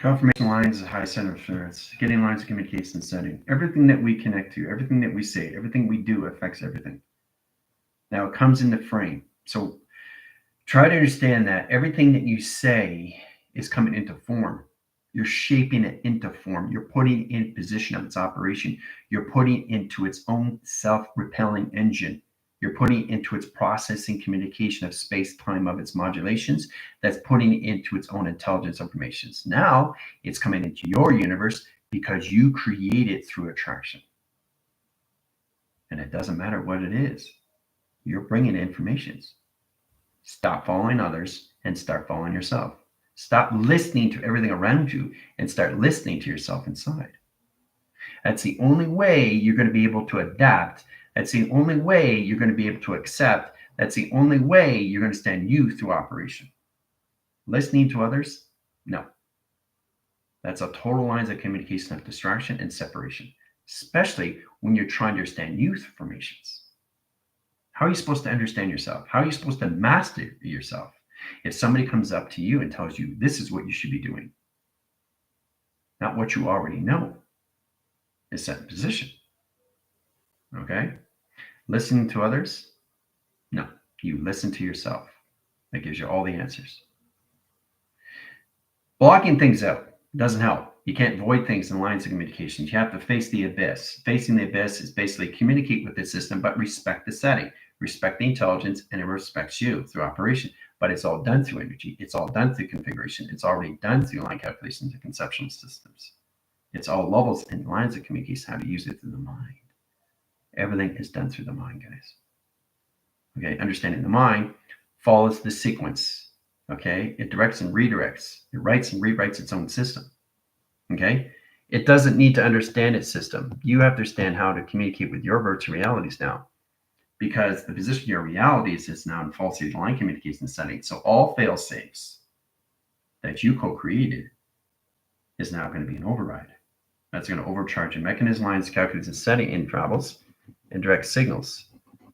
Confirmation lines is high center of assurance, getting lines of communication setting. Everything that we connect to, everything that we say, everything we do affects everything. Now it comes into frame. So try to understand that everything that you say is coming into form. You're shaping it into form. You're putting it in position of its operation. You're putting it into its own self-repelling engine. You're putting it into its processing communication of space-time of its modulations. That's putting it into its own intelligence informations. Now it's coming into your universe because you create it through attraction. And it doesn't matter what it is. You're bringing informations. Stop following others and start following yourself. Stop listening to everything around you and start listening to yourself inside. That's the only way you're going to be able to adapt. That's the only way you're going to be able to accept. That's the only way you're going to stand you through operation. Listening to others? No. That's a total lines of communication of distraction and separation, especially when you're trying to understand youth formations. How are you supposed to understand yourself? How are you supposed to master yourself if somebody comes up to you and tells you this is what you should be doing? Not what you already know is set in position. Okay? Listening to others? No. You listen to yourself. That gives you all the answers. Blocking things out doesn't help. You can't void things in lines of communications. You have to face the abyss. Facing the abyss is basically communicate with the system, but respect the setting, respect the intelligence, and it respects you through operation. But it's all done through energy. It's all done through configuration. It's already done through line calculations and conceptual systems. It's all levels and lines of communication, how to use it through the mind. Everything is done through the mind, guys. Okay, understanding the mind follows the sequence. Okay, it directs and redirects. It writes and rewrites its own system. Okay, it doesn't need to understand its system. You have to understand how to communicate with your virtual realities now, because the position of your realities is now in falsity line communication setting. So all fail safes that you co-created is now going to be an override. That's going to overcharge your mechanism lines, calculates and setting in travels and direct signals.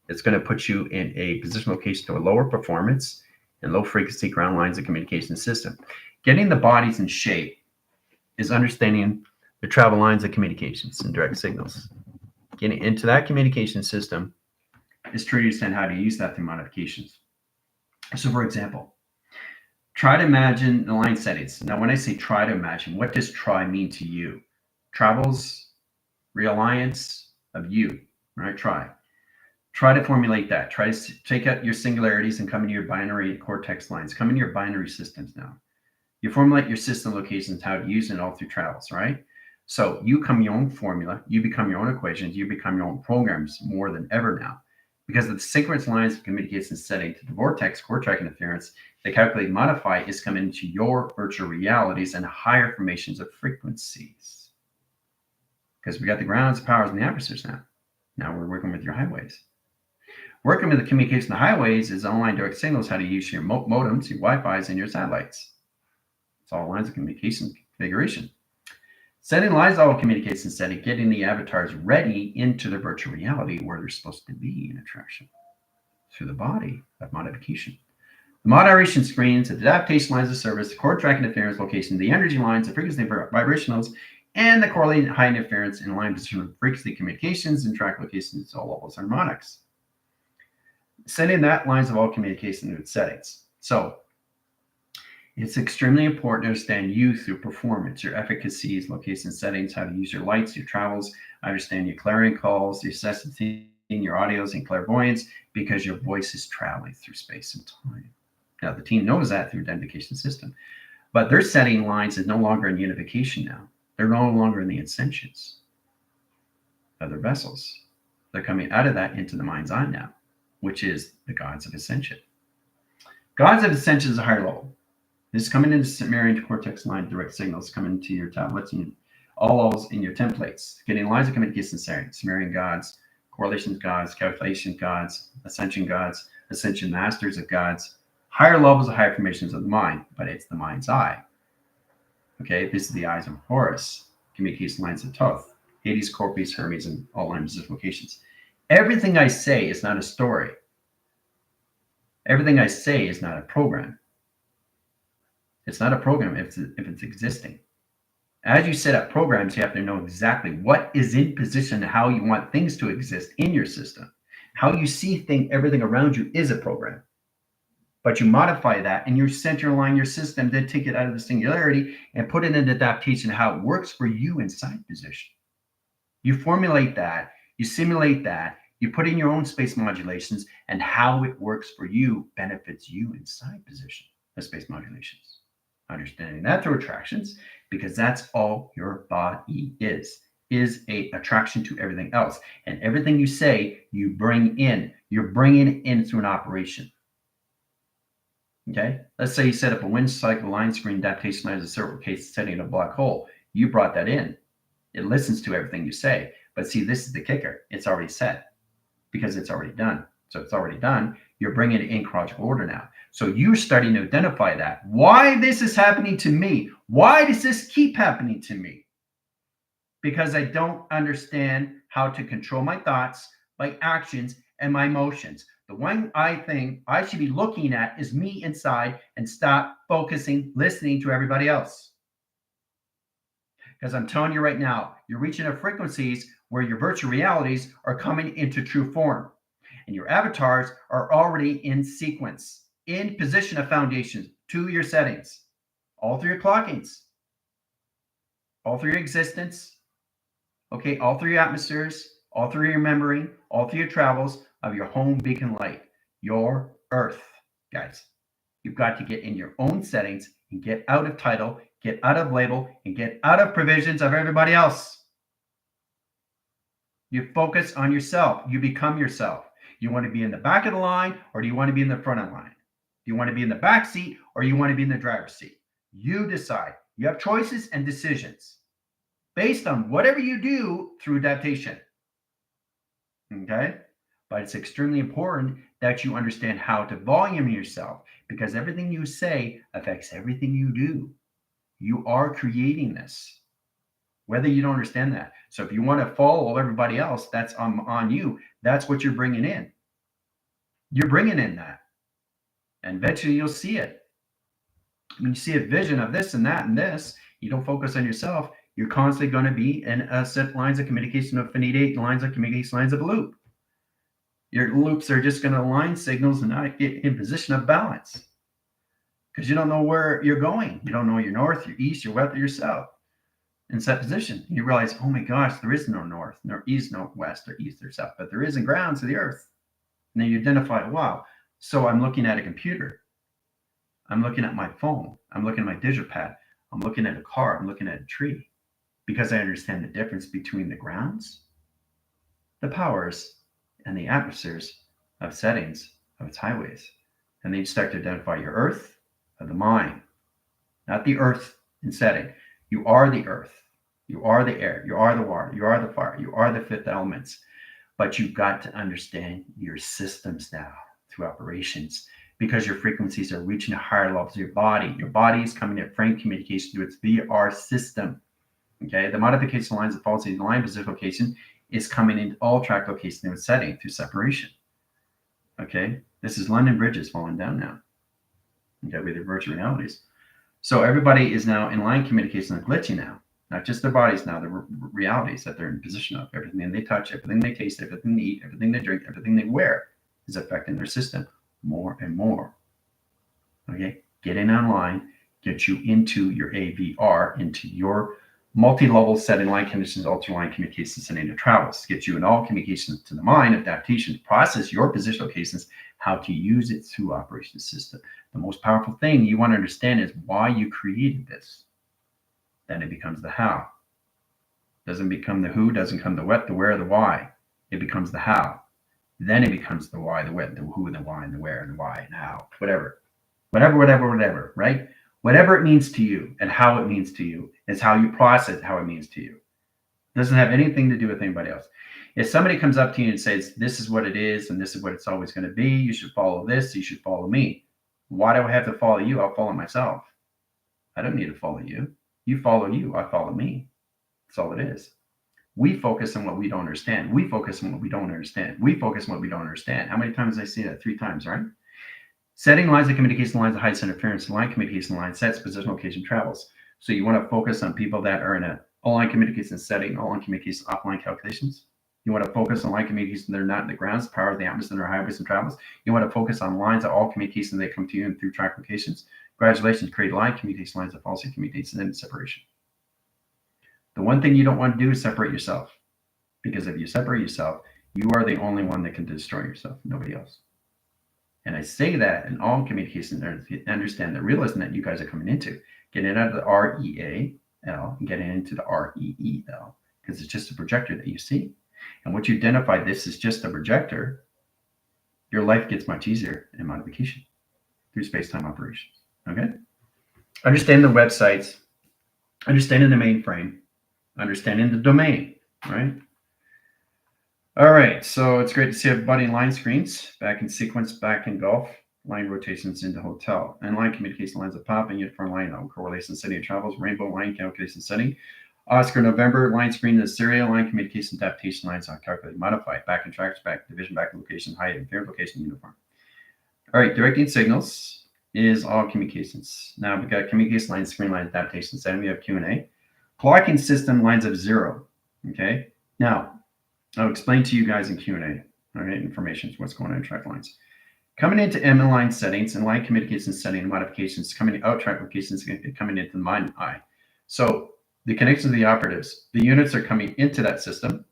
It's going to put you in a position location to a lower performance and low frequency ground lines of communication system. Getting the bodies in shape is understanding the travel lines of communications and direct signals. Getting into that communication system is trying to understand how to use that through modifications. So for example, try to imagine the line settings. Now, when I say try to imagine, what does try mean to you? Travels, realliance of you, right? Try to formulate that. Try to take out your singularities and come into your binary cortex lines. Come into your binary systems now. You formulate your system locations, how to use it all through travels, right? So you become your own formula. You become your own equations. You become your own programs more than ever now. Because of the synchronous lines of communication setting to the vortex, core track interference, the calculate modify is coming into your virtual realities and higher formations of frequencies. Because we got the grounds, powers, and the adversaries now. Now we're working with your highways. Working with the communication of the highways is online direct signals, how to use your modems, your Wi-Fi's, and your satellites. It's all lines of communication configuration. Setting lines of all communication setting, getting the avatars ready into the virtual reality where they're supposed to be in attraction through the body of modification. The moderation screens, the adaptation lines of service, the core track interference location, the energy lines, the frequency vibrationals, and the correlated high interference in line position of frequency communications and track locations at all levels harmonics. Setting that lines of all communication into its settings. So it's extremely important to understand you through performance, your efficacies, location settings, how to use your lights, your travels, understand your clarion calls, your sensitivity, your audios, and clairvoyance, because your voice is traveling through space and time. Now, the team knows that through identification system, but their setting lines is no longer in unification now. They're no longer in the ascensions of their vessels. They're coming out of that into the mind's eye now, which is the gods of ascension. Gods of ascension is a higher level. This is coming into Sumerian cortex line direct signals, coming to your tablets and all levels in your templates. Getting lines of communication Sumerian gods, correlations gods, calculations gods, ascension masters of gods, higher levels of higher formations of the mind, but it's the mind's eye. Okay, this is the eyes of Horus, communication lines of Thoth, Hades, Corpus, Hermes, and all lines of locations. Everything I say is not a story. Everything I say is not a program. It's not a program if it's existing. As you set up programs, you have to know exactly what is in position and how you want things to exist in your system. How you see everything around you is a program. But you modify that and you center align your system, then take it out of the singularity and put it in adaptation, how it works for you inside position. You formulate that, you simulate that, you put in your own space modulations, and how it works for you benefits you inside position of space modulations. Understanding that through attractions, because that's all your body is a attraction to everything else. And everything you say, you bring in. You're bringing it in through an operation. Okay, let's say you set up a wind cycle line screen adaptation as a circle case setting in a black hole. You brought that in. It listens to everything you say. But see, this is the kicker. It's already set because it's already done. So it's already done. You're bringing it in chronological order now. So you're starting to identify that. Why this is happening to me? Why does this keep happening to me? Because I don't understand how to control my thoughts, my actions, and my emotions. The one thing I should be looking at is me inside and stop focusing, listening to everybody else. Because I'm telling you right now, you're reaching a frequencies where your virtual realities are coming into true form. And your avatars are already in sequence, in position of foundations to your settings, all through your clockings, all through your existence, okay, all through your atmospheres, all through your memory, all through your travels of your home beacon light, your earth, guys. You've got to get in your own settings and get out of title, get out of label, and get out of provisions of everybody else. You focus on yourself. You become yourself. You want to be in the back of the line, or do you want to be in the front of the line? Do you want to be in the back seat, or you want to be in the driver's seat? You decide. You have choices and decisions based on whatever you do through adaptation. Okay? But it's extremely important that you understand how to volume yourself, because everything you say affects everything you do. You are creating this, whether you don't understand that. So if you want to follow everybody else, that's on you. That's what you're bringing in. You're bringing in that. And eventually you'll see it. When you see a vision of this and that and this, you don't focus on yourself. You're constantly going to be in a set lines of communication of finite lines of communication, lines of a loop. Your loops are just going to align signals and not get in position of balance, because you don't know where you're going. You don't know your north, your east, your west, or your south. In set position, you realize, oh my gosh, there is no north, nor east, nor west, or east, or south, but there is in grounds of the earth. And then you identify, wow, so I'm looking at a computer. I'm looking at my phone. I'm looking at my digital pad. I'm looking at a car. I'm looking at a tree, because I understand the difference between the grounds, the powers, and the atmospheres of settings of its highways. And then you start to identify your earth of the mind, not the earth in setting. You are the earth. You are the air. You are the water. You are the fire. You are the fifth elements. But you've got to understand your systems now through operations, because your frequencies are reaching a higher levels of your body. Your body is coming at frame communication to its VR system. Okay, the modification lines of policy in line position location is coming into all track location in its setting through separation. Okay, this is London bridges falling down now. Okay, with their virtual realities. So everybody is now in line communication and glitching now. Not just their bodies now, the realities that they're in position of. Everything they touch, everything they taste, everything they eat, everything they drink, everything they wear is affecting their system more and more. Okay, get in online, get you into your AVR, into your multi-level setting line conditions, ultra-line communications, and into travels. Get you in all communications to the mind, adaptation, process your position locations, how to use it through operation system. The most powerful thing you want to understand is why you created this. Then it becomes the how. Doesn't become the who, doesn't come the what, the where, the why. It becomes the how. Then it becomes the why, the what, the who, the why, and the where, and the why, and how, whatever, right? Whatever it means to you and how it means to you is how you process how it means to you. It doesn't have anything to do with anybody else. If somebody comes up to you and says, this is what it is, and this is what it's always going to be, you should follow this, you should follow me. Why do I have to follow you? I'll follow myself. I don't need to follow you. You follow you, I follow me. That's all it is. We focus on what we don't understand. We focus on what we don't understand. We focus on what we don't understand. How many times did I say that? 3 times, right? Setting lines of communication lines of heights interference, line communication line sets, position, location, travels. So you want to focus on people that are in a all-line communication setting, all-line communication offline calculations. You want to focus on line communication that are not in the grounds, power of the atmosphere, or highways and travels. You want to focus on lines of all communication that come to you through track locations. Congratulations, create line communication lines of falsely communication and separation. The one thing you don't want to do is separate yourself, because if you separate yourself, you are the only one that can destroy yourself, nobody else. And I say that in all communication, understand the realism that you guys are coming into. Getting out of the REAL and getting into the REEL, because it's just a projector that you see. And once you identify this is just a projector, your life gets much easier in modification through space-time operations. Okay? Understand the websites, understanding the mainframe, understanding the domain, right? All right, so it's great to see everybody in line screens, back in sequence, back in golf, line rotations into hotel, and line communication lines of popping, uniform line out, correlation setting of travels, rainbow line calculation setting, Oscar November, line screen is serial, line communication adaptation lines on calculate, modify, back in tracks, back division, back in location, height, and fair location, uniform. All right, directing signals is all communications. Now we've got communication line, screen line adaptation setting, we have Q&A. Clocking system lines of 0, okay? Now, I'll explain to you guys in Q&A, all right, information, what's going on in track lines. Coming into M line settings and line communication setting modifications, coming out track locations, coming into the mind eye. So the connections of the operatives, the units are coming into that system.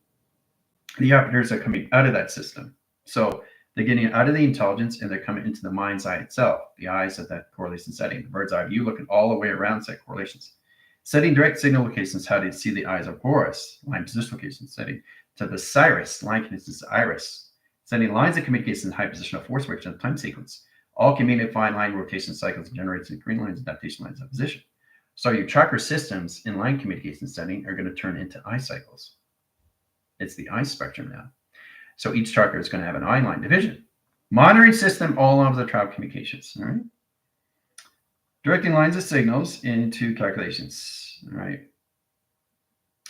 The operators are coming out of that system. So they're getting out of the intelligence and they're coming into the mind's eye itself, the eyes of that correlation setting. The bird's eye view looking all the way around set correlations. Setting direct signal locations, how do you see the eyes of Horus, line position location setting, to the Cyrus, line connections to Iris. Setting lines of communication high position of force direction of time sequence. All communicated line rotation cycles generates in green lines, adaptation lines of position. So your tracker systems in line communication setting are going to turn into eye cycles. It's the eye spectrum now. So each tracker is going to have an eye line division. Monitoring system, all of the travel communications. All right. Directing lines of signals into calculations. All right.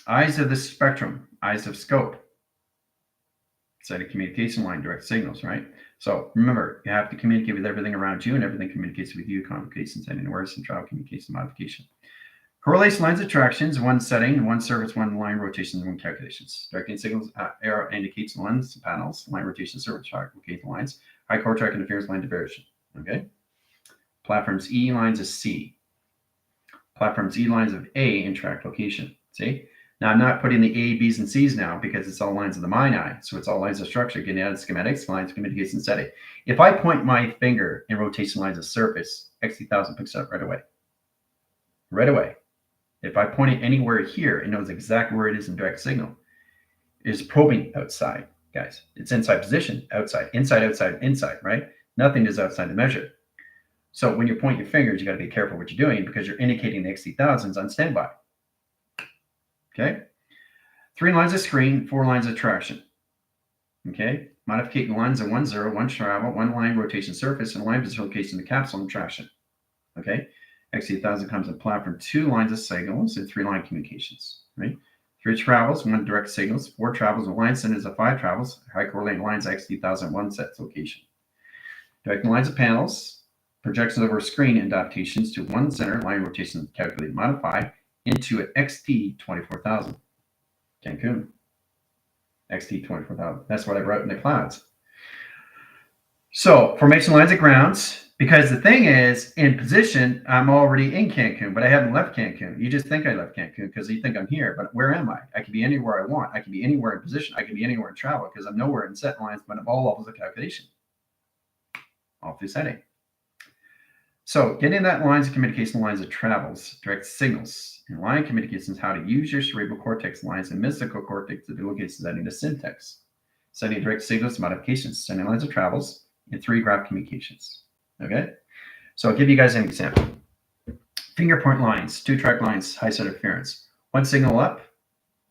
Eyes of the spectrum, eyes of scope. Setting communication line, direct signals, right? So remember, you have to communicate with everything around you and everything communicates with you, communication setting, awareness, and travel communication modification. Correlation lines of tractions, one setting, one service, one line rotations, one calculations. Directing signals arrow indicates lines, panels, line rotation, service track, location lines, high core track interference line diversion. Okay. Platforms E lines of C. Platforms E lines of A in track location. See? Now I'm not putting the A, B's, and C's now because it's all lines of the mind eye. So it's all lines of structure, getting out of schematics, lines of communication setting. If I point my finger in rotation lines of surface, XT1000 picks it up right away. Right away. If I point it anywhere here, it knows exactly where it is in direct signal. It is probing outside, guys. It's inside position, outside, inside, inside, right? Nothing is outside the measure. So when you point your fingers, you got to be careful what you're doing because you're indicating the XT1000s on standby. Okay. 3 lines of screen, 4 lines of traction. Okay. Modificating lines of 1, 0, 1 travel, 1 line rotation surface, and line position location of the capsule and traction. Okay. XT1000 comes in platform 2 lines of signals and 3 line communications. Right. 3 travels, 1 direct signals, 4 travels, and line centers of 5 travels, high correlating lines XT1000, 1 set location. Directing lines of panels, projections over screen and adaptations to 1 center, line rotation calculated, modify into an XT24000. Cancun. XT24000. That's what I wrote in the clouds. So formation lines of grounds, because the thing is, in position, I'm already in Cancun, but I haven't left Cancun. You just think I left Cancun because you think I'm here, but where am I? I can be anywhere I want. I can be anywhere in position. I can be anywhere in travel because I'm nowhere in set lines, but I'm all levels of calculation. All through setting. So getting that lines of communication, lines of travels, direct signals, and line communications, how to use your cerebral cortex lines and mystical cortex to locate setting the syntax. Setting direct signals, modifications, sending lines of travels, and 3 graph communications. Okay? So I'll give you guys an example. Finger point lines, 2 track lines, high set interference. 1 signal up,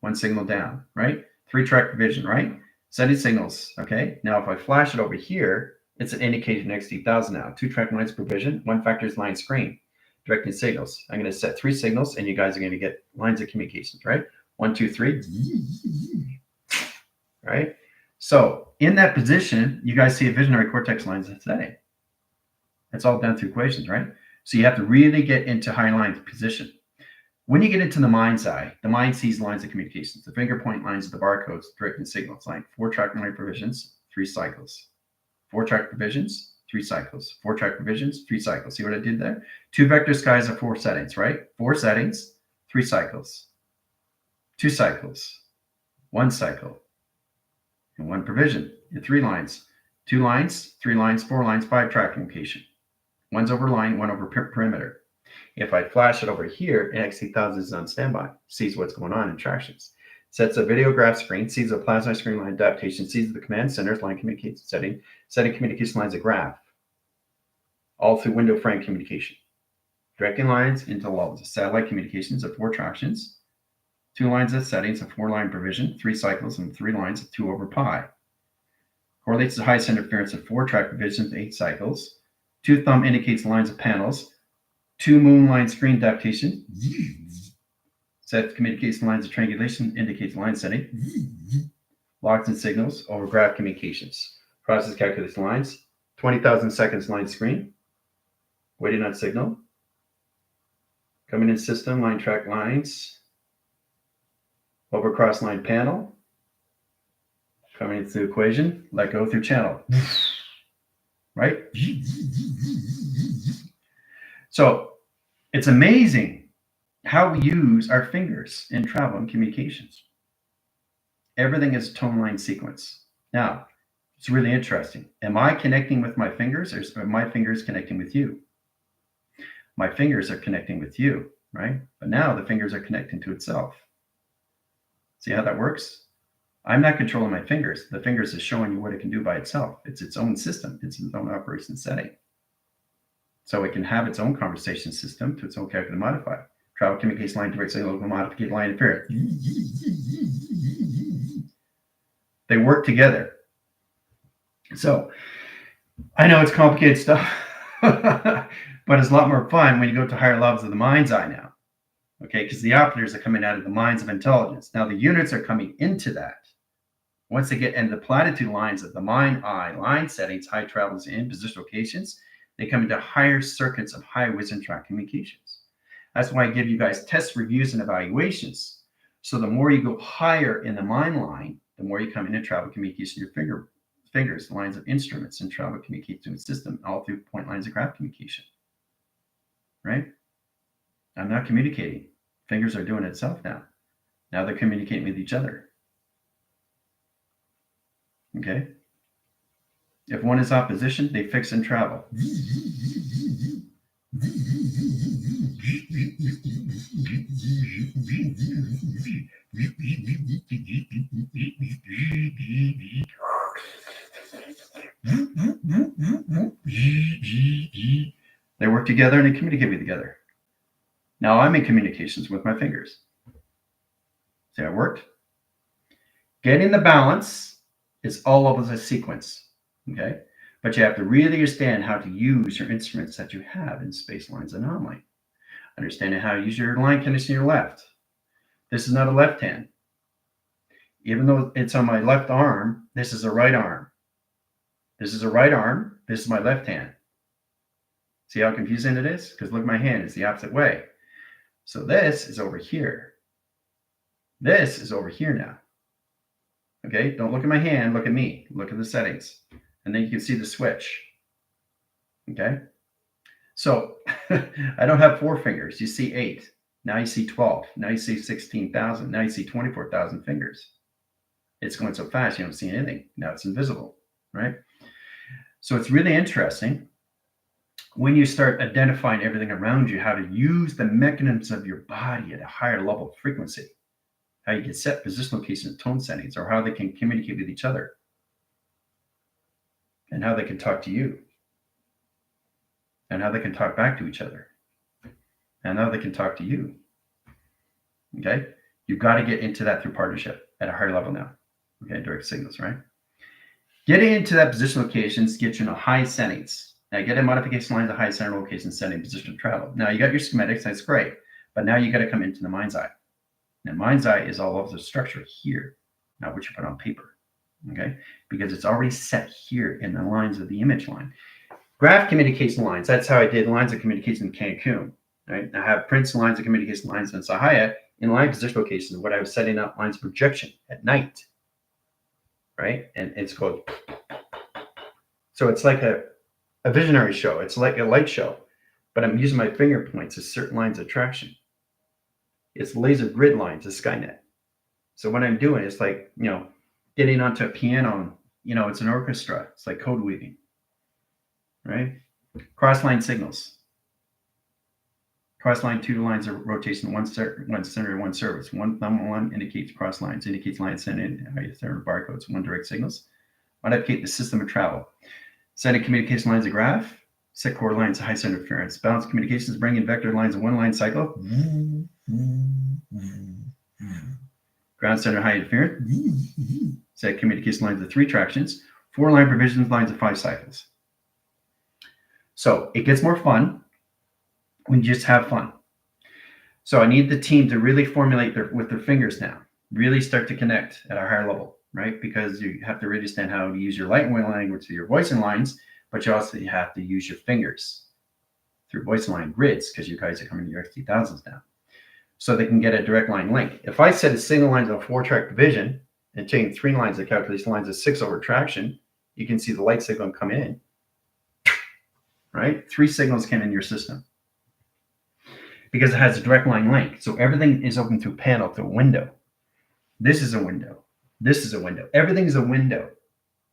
1 signal down, right? 3 track division, right? Setting signals, okay? Now if I flash it over here, it's an indication XT1000 now. 2 track lines per vision, 1 factors line screen. Directing signals. I'm going to set 3 signals, and you guys are going to get lines of communications, right? 1, 2, 3. Right? So in that position, you guys see a visionary cortex lines setting. That's all done through equations, right? So you have to really get into high line position. When you get into the mind's eye, the mind sees lines of communications. The finger point lines of the barcodes, directing signals, like 4-track line provisions, 3 cycles. 4-track provisions, 3 cycles. 4-track provisions, 3 cycles. See what I did there? 2 vector skies are 4 settings, right? 4 settings, 3 cycles. 2 cycles, 1 cycle, and 1 provision. In 3 lines. 2 lines, 3 lines, 4 lines, 5-track communication. One's over line, 1 over perimeter. If I flash it over here, XC1000 is on standby, sees what's going on in tractions. Sets a video graph screen, sees a plasma screen line adaptation, sees the command centers, line communication setting communication lines, a graph, all through window frame communication. Directing lines into levels of satellite communications of 4 tractions, 2 lines of settings, a 4-line provision, 3 cycles, and 3 lines of 2 over pi. Correlates the highest interference of 4-track provisions, 8 cycles. 2 thumb indicates lines of panels. 2 moon line screen adaptation. Set communication lines of triangulation, indicates line setting. Locks and signals over graph communications. Process calculates lines. 20,000 seconds line screen. Waiting on signal. Coming in system, line track lines. Over cross line panel. Coming into the equation, let go through channel. Right? So it's amazing how we use our fingers in travel and communications. Everything is a tone line sequence. Now, it's really interesting. Am I connecting with my fingers, or are my fingers connecting with you? My fingers are connecting with you, right? But now the fingers are connecting to itself. See how that works? I'm not controlling my fingers. The fingers is showing you what it can do by itself. It's its own system. It's its own operation setting. So it can have its own conversation system to its own calculated modifier. Travel communication line, direct signal, local modified line interference. They work together. So I know it's complicated stuff, but it's a lot more fun when you go to higher levels of the mind's eye now. Okay, because the operators are coming out of the minds of intelligence. Now the units are coming into that. Once they get into the platitude lines of the mind eye line settings, high travels in position locations, they come into higher circuits of high wisdom track communications. That's why I give you guys test reviews and evaluations. So the more you go higher in the mind line, the more you come into travel communication, your fingers, the lines of instruments and travel communication system, all through point lines of graph communication. Right? I'm not communicating. Fingers are doing it itself now. Now they're communicating with each other. Okay? If one is opposition, they fix and travel. They work together and they communicate with together. Now I'm in communications with my fingers. See how it worked? Getting the balance is all of a sequence. Okay? But you have to really understand how to use your instruments that you have in space lines and non-line. Understanding how to use your line condition in your left. This is not a left hand. Even though it's on my left arm, this is a right arm. This is a right arm. This is my left hand. See how confusing it is? Because look at my hand, it's the opposite way. So this is over here. This is over here now. Okay, don't look at my hand, look at me. Look at the settings. And then you can see the switch. Okay, so I don't have 4 fingers. You see 8. Now you see 12. Now you see 16,000. Now you see 24,000 fingers. It's going so fast you don't see anything. Now it's invisible, right? So it's really interesting when you start identifying everything around you, how to use the mechanisms of your body at a higher level of frequency, how you can set position, location, and tone settings, or how they can communicate with each other, and how they can talk to you, and how they can talk back to each other, and how they can talk to you. Okay? You've got to get into that through partnership at a higher level now. Okay, direct signals, right? Getting into that position locations gets you in a high settings. Now get a modification line to high center location setting position of travel. Now you got your schematics, that's great. But now you got to come into the mind's eye. Now mind's eye is all of the structure here, not what you put on paper. Okay? Because it's already set here in the lines of the image line. Graph communication lines, that's how I did lines of communication in Cancun. right? I have prints and lines of communication lines in Sahaya in line position locations, what I was setting up lines of projection at night, right? And it's called, so it's like a visionary show. It's like a light show, but I'm using my finger points as certain lines of traction. It's laser grid lines of Skynet. So what I'm doing is like, getting onto a piano, it's an orchestra. It's like code weaving, right? Cross-line signals. Cross-line, two lines of rotation, one center, one service. One indicates cross lines, indicates line sending, barcodes, one direct signals. Modificate the system of travel. Sending communication lines of graph. Set core lines of high center interference. Balanced communications, bring in vector lines of one line cycle. Ground center high interference. Set communication lines of 3 tractions. 4 line provisions, lines of 5 cycles. So it gets more fun when you just have fun. So I need the team to really formulate with their fingers now, really start to connect at a higher level, right? Because you have to really understand how to use your light and language through your voice and lines, but you also have to use your fingers through voice and line grids, because you guys are coming to your XT1000s now. So they can get a direct line link. If I set a single line of 4-track division and change 3 lines of calculation lines of 6 over traction, you can see the light signal come in, right? 3 signals came in your system because it has a direct line link. So everything is open through a panel, through a window. This is a window. This is a window. Everything is a window.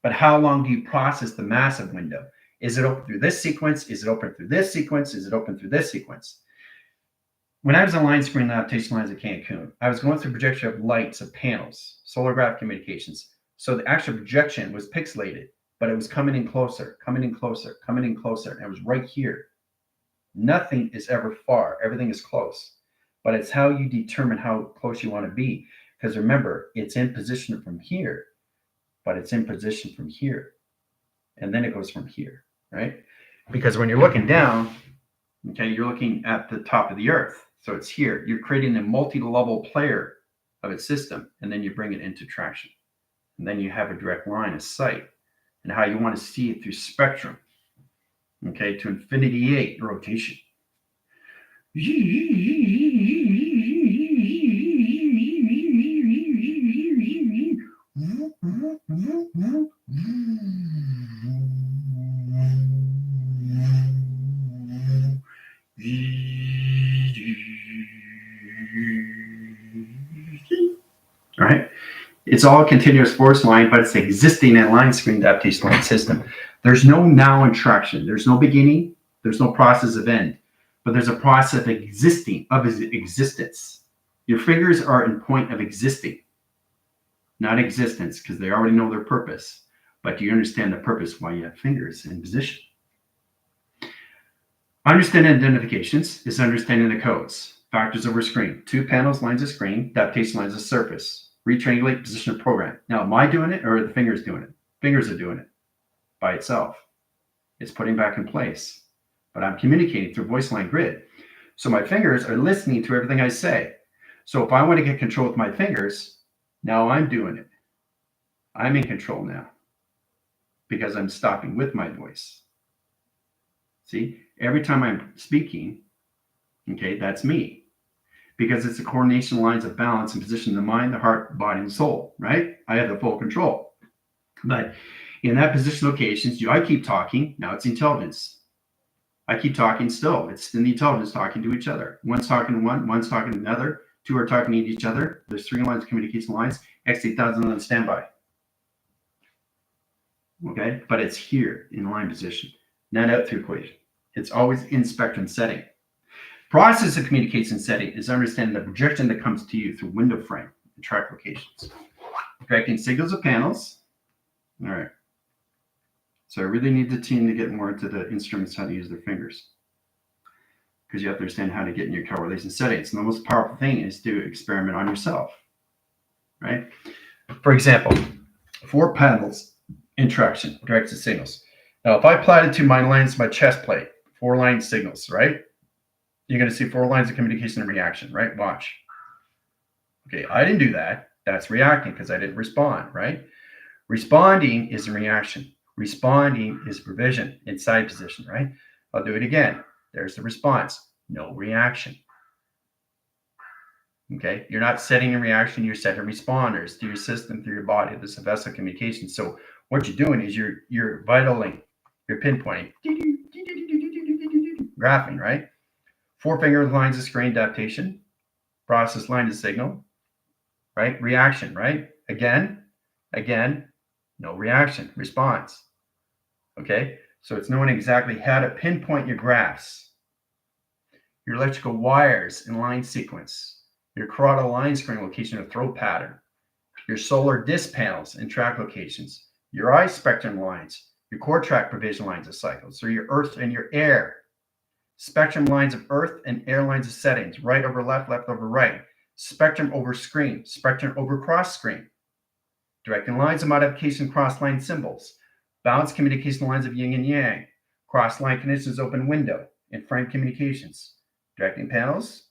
But how long do you process the massive window? Is it open through this sequence? Is it open through this sequence? Is it open through this sequence? When I was on line screen adaptation lines at Cancun, I was going through projection of lights, of panels, solar graph communications. So the actual projection was pixelated, but it was coming in closer, coming in closer, coming in closer. And it was right here. Nothing is ever far. Everything is close. But it's how you determine how close you want to be. Because remember, it's in position from here, but it's in position from here. And then it goes from here, right? Because when you're looking down, okay, you're looking at the top of the earth. So it's here. You're creating a multi-level player of its system, and then you bring it into traction. And then you have a direct line of sight and how you want to see it through spectrum, okay, to infinity 8 rotation. All right. It's all a continuous force line, but it's existing in line screen adaptation line system. There's no now in traction. There's no beginning. There's no process of end, but there's a process of existing, of existence. Your fingers are in point of existing, not existence, because they already know their purpose. But do you understand the purpose why you have fingers in position? Understanding identifications is understanding the codes. Factors over screen. 2 panels, lines of screen. Adaptation lines of surface. Retriangulate position of program. Now, am I doing it or are the fingers doing it? Fingers are doing it by itself. It's putting back in place. But I'm communicating through voice line grid. So my fingers are listening to everything I say. So if I want to get control with my fingers, now I'm doing it. I'm in control now because I'm stopping with my voice. See, every time I'm speaking, okay, that's me. Because it's the coordination lines of balance and position of the mind, the heart, body, and soul, right? I have the full control. But in that position locations, I keep talking. Now it's intelligence. I keep talking still. It's in the intelligence talking to each other. One's talking to one, one's talking to another. 2 are talking to each other. There's 3 lines of communication lines. XT1000 on standby. Okay, but it's here in line position, not out through equation. It's always in spectrum setting. Process of communication setting is understanding the projection that comes to you through window frame and track locations. Projecting signals of panels. All right. So I really need the team to get more into the instruments, how to use their fingers. Because you have to understand how to get in your correlation settings. And the most powerful thing is to experiment on yourself, right? For example, 4 panels in traction, directed signals. Now, if I applied it to my lines, my chest plate, 4 line signals, right? You're going to see 4 lines of communication and reaction, right? Watch. Okay, I didn't do that. That's reacting because I didn't respond, right? Responding is a reaction. Responding is provision, inside position, right? I'll do it again. There's the response. no reaction. Okay, you're not setting a reaction, you're setting responders through your system, through your body. This is a vessel communication. So what you're doing is you're vitaling, you're pinpointing, graphing, right? Four-finger lines of screen adaptation, process line to signal, right? Reaction, right? Again, no reaction, response. Okay, so it's knowing exactly how to pinpoint your graphs, your electrical wires in line sequence, your carotid line screen location of throat pattern, your solar disc panels and track locations, your eye spectrum lines, your core track provision lines of cycles, so your earth and your air, spectrum lines of earth and air lines of settings, right over left, left over right, spectrum over screen, spectrum over cross screen, directing lines of modification, cross line symbols, balanced communication lines of yin and yang, cross line conditions, open window, and frame communications, directing panels,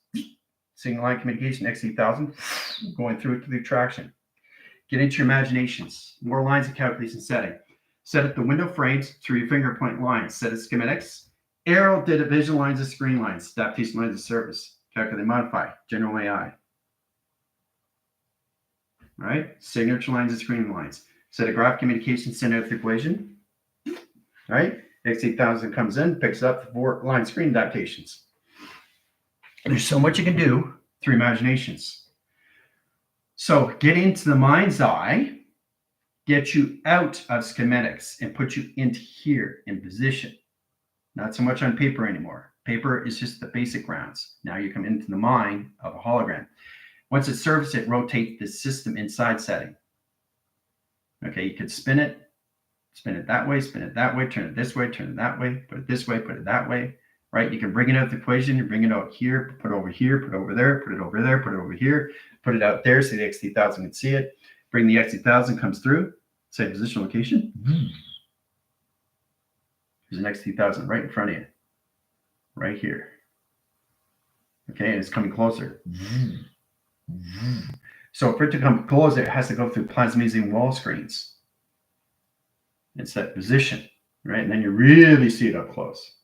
single line communication, X8000, going through to the attraction. Get into your imaginations. More lines of calculation setting. Set up the window frames through your finger point lines. Set up schematics. Arrow division lines of screen lines. Adaptation lines of service. Calculate, modify. General AI. Right? Signature lines of screen lines. Set a graph communication center of the equation. Right? X8000 comes in, picks up the four line screen adaptations. There's so much you can do through imaginations. So get into the mind's eye, get you out of schematics and put you into here in position. Not so much on paper anymore. Paper is just the basic grounds. Now you come into the mind of a hologram. Once it serves, it rotates the system inside setting. Okay, you could spin it that way, spin it that way, turn it this way, turn it that way, put it this way, put it that way. Right? You can bring it out of the equation, you bring it out here, put it over here, put it over there, put it over there, put it over here, put it out there so the X8000 can see it. Bring the X8000 comes through, say position location. There's an X8000 right in front of you, right here. Okay, and it's coming closer. So for it to come closer, it has to go through plasmazine wall screens. It's that position, right? And then you really see it up close.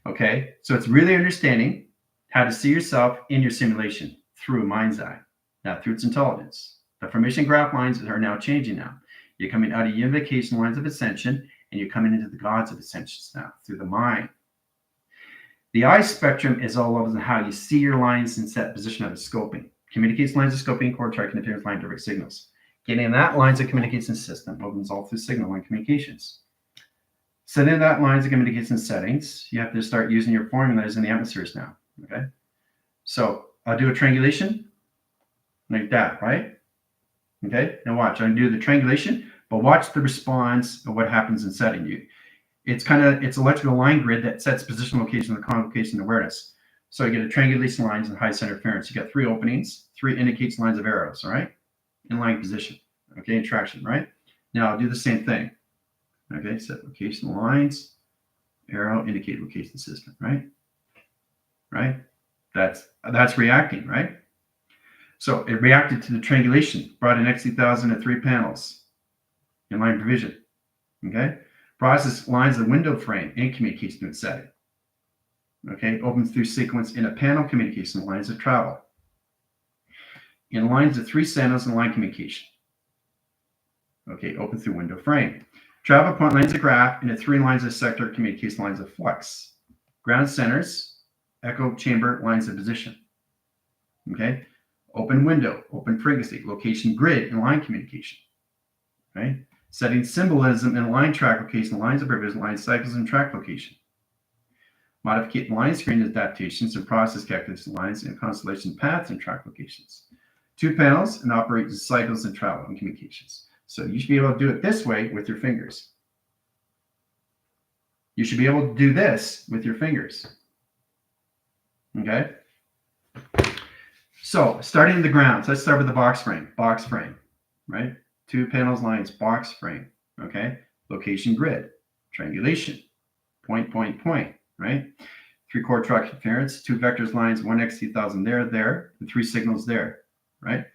Okay, so it's really understanding how to see yourself in your simulation through a mind's eye, not through its intelligence. The formation graph lines are now changing now. You're coming out of unification lines of ascension, and you're coming into the gods of ascensions now through the mind. The eye spectrum is all over how you see your lines in set position of the scoping. Communicates lines of scoping, core track interference line direct signals. Getting that lines of communication system opens all through signal line communications. Setting that lines of communication settings, you have to start using your formulas in the atmospheres now. Okay, so I'll do a triangulation like that, right? Okay, now watch. I'm gonna do the triangulation, but watch the response of what happens in setting you. It's electrical line grid that sets position, location, and convocation awareness. So you get a triangulation lines and high center interference. You got three openings, three indicates lines of arrows, all right? In line position, okay, and traction, right? Now I'll do the same thing. Okay, set location lines, arrow, indicate location system, right? Right? That's reacting, right? So it reacted to the triangulation, brought in X8000 at 3 panels in line provision. Okay, process lines the window frame and communication to its setting. Okay, opens through sequence in a panel communication lines of travel. In lines of 3 channels and line communication. Okay, open through window frame. Travel point lines of graph into 3 lines of sector communication lines of flux. Ground centers, echo chamber lines of position. Okay, open window, open frequency, location grid and line communication. Right, setting symbolism in line track location, lines of provision, line cycles and track location. Modification line screen adaptations and process calculation lines and constellation paths and track locations. 2 panels and operate cycles and travel and communications. So you should be able to do it this way with your fingers. You should be able to do this with your fingers. Okay? So starting the grounds, let's start with the box frame. Box frame, right? 2 panels, lines, box frame. Okay? Location grid, triangulation, point, point, point, right? 3 core track interference, 2 vectors lines, 1 X8000 there, and 3 signals there, right?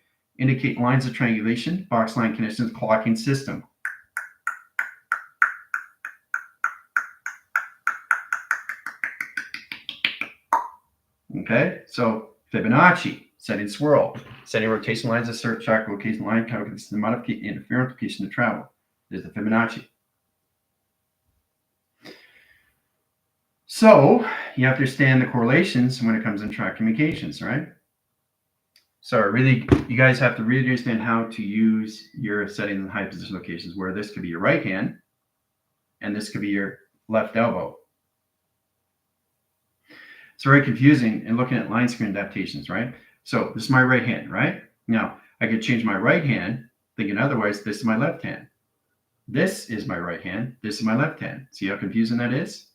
Indicate lines of triangulation, box line connections, clocking system. Okay, so Fibonacci, setting swirl, setting rotation lines of search, track location line, calculates the modification, interference location to travel. There's the Fibonacci. So you have to understand the correlations when it comes in track communications, right? So really, you guys have to really understand how to use your settings in high position locations, where this could be your right hand and this could be your left elbow. It's very confusing in looking at line screen adaptations, right? So this is my right hand, right? Now I could change my right hand, thinking otherwise, this is my left hand. This is my right hand, this is my left hand. See how confusing that is,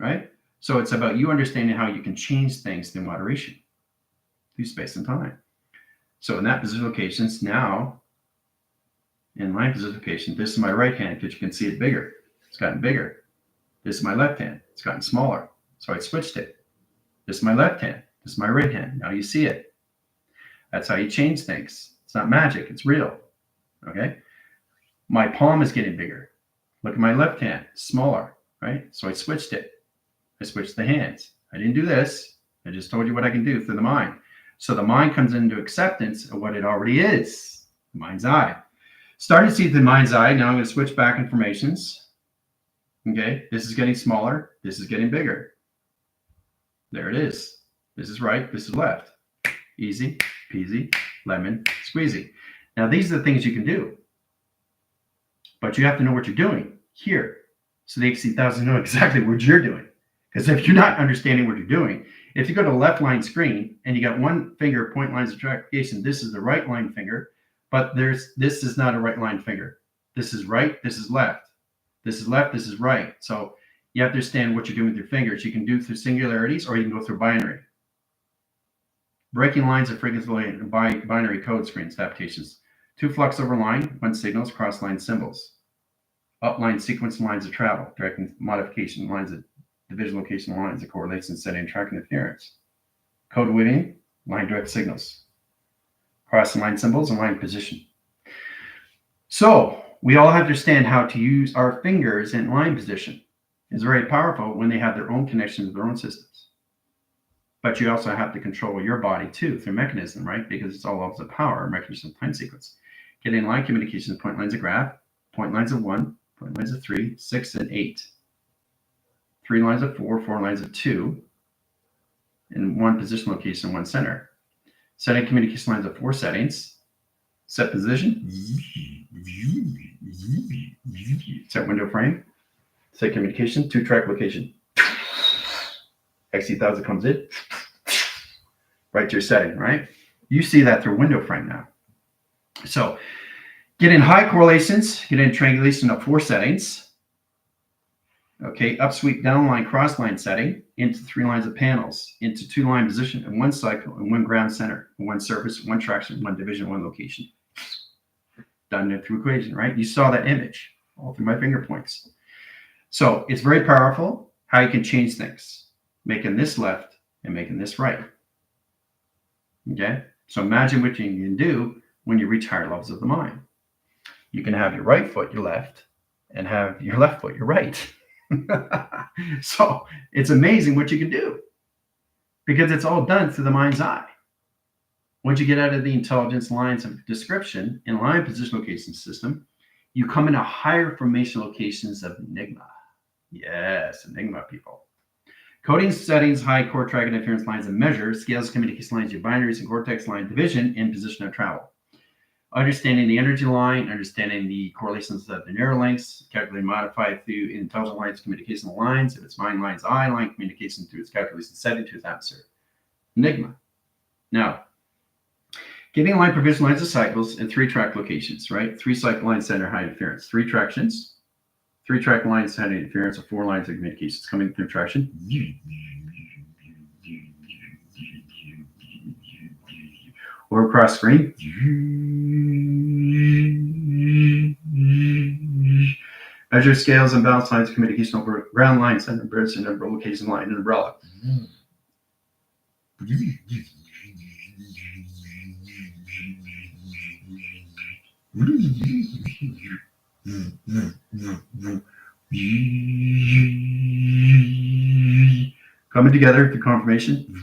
right? So it's about you understanding how you can change things through moderation, through space and time. So in that position locations, now in line position location, this is my right hand because you can see it bigger. It's gotten bigger. This is my left hand. It's gotten smaller. So I switched it. This is my left hand. This is my right hand. Now you see it. That's how you change things. It's not magic. It's real. Okay. My palm is getting bigger. Look at my left hand. Smaller. Right. So I switched it. I switched the hands. I didn't do this. I just told you what I can do through the mind. So the mind comes into acceptance of what it already is. The mind's eye. Starting to see the mind's eye. Now I'm going to switch back informations. Okay. This is getting smaller. This is getting bigger. There it is. This is right. This is left. Easy peasy, lemon squeezy. Now, these are the things you can do. But you have to know what you're doing here. So the XC1000 know exactly what you're doing. Because if you're not understanding what you're doing, if you go to the left line screen and you got one finger point lines of tracking, this is the right line finger, but this is not a right line finger. This is right, this is left. This is left, this is right. So you have to understand what you're doing with your fingers. You can do through singularities or you can go through binary. Breaking lines of frequency binary code screens adaptations. 2 flux over line, 1 signals, cross line symbols. Upline sequence lines of travel, directing modification lines of division location lines of correlation setting track interference. Code weighting, line direct signals. Cross line symbols and line position. So we all have to understand how to use our fingers in line position. It's very powerful when they have their own connections to their own systems. But you also have to control your body too through mechanism, right? Because it's all levels of power, mechanism, time sequence. Getting line communications, point lines of graph, point lines of 1, point lines of 3, 6, and 8. 3 lines of 4, 4 lines of 2, and 1 position location, 1 center. Setting communication lines of 4 settings. Set position. Set window frame. Set communication, 2 track location. XC1000 comes in, right to your setting, right? You see that through window frame now. So get in high correlations, get in triangulation of 4 settings. Okay, up sweep down line, cross line setting into 3 lines of panels, into 2 line position and 1 cycle and 1 ground center, 1 surface, 1 traction, 1 division, 1 location. Done it through equation, right? You saw that image all through my finger points. So it's very powerful how you can change things, making this left and making this right. Okay, so imagine what you can do when you reach higher levels of the mind. You can have your right foot your left and have your left foot your right. So it's amazing what you can do because it's all done through the mind's eye. Once you get out of the intelligence lines of description in line position location system, you come into higher formation locations of enigma. Yes, enigma people. Coding settings, high core track interference lines and measures, scales, communication lines, your binaries and cortex line division in position of travel. Understanding the energy line, understanding the correlations of the neural links, calculate modify through intelligent lines, communication lines. If it's mind lines, eye line, communication through its calculation setting to its atmosphere. Enigma. Now, getting line provision lines of cycles and 3 track locations, right? 3 cycle lines center high interference, 3 tractions, 3 track lines center interference, of 4 lines of communications coming through traction. Or across screen. Measure scales and balance lines, communication over ground line, center, bridge, and number location line, and umbrella. Coming together through confirmation.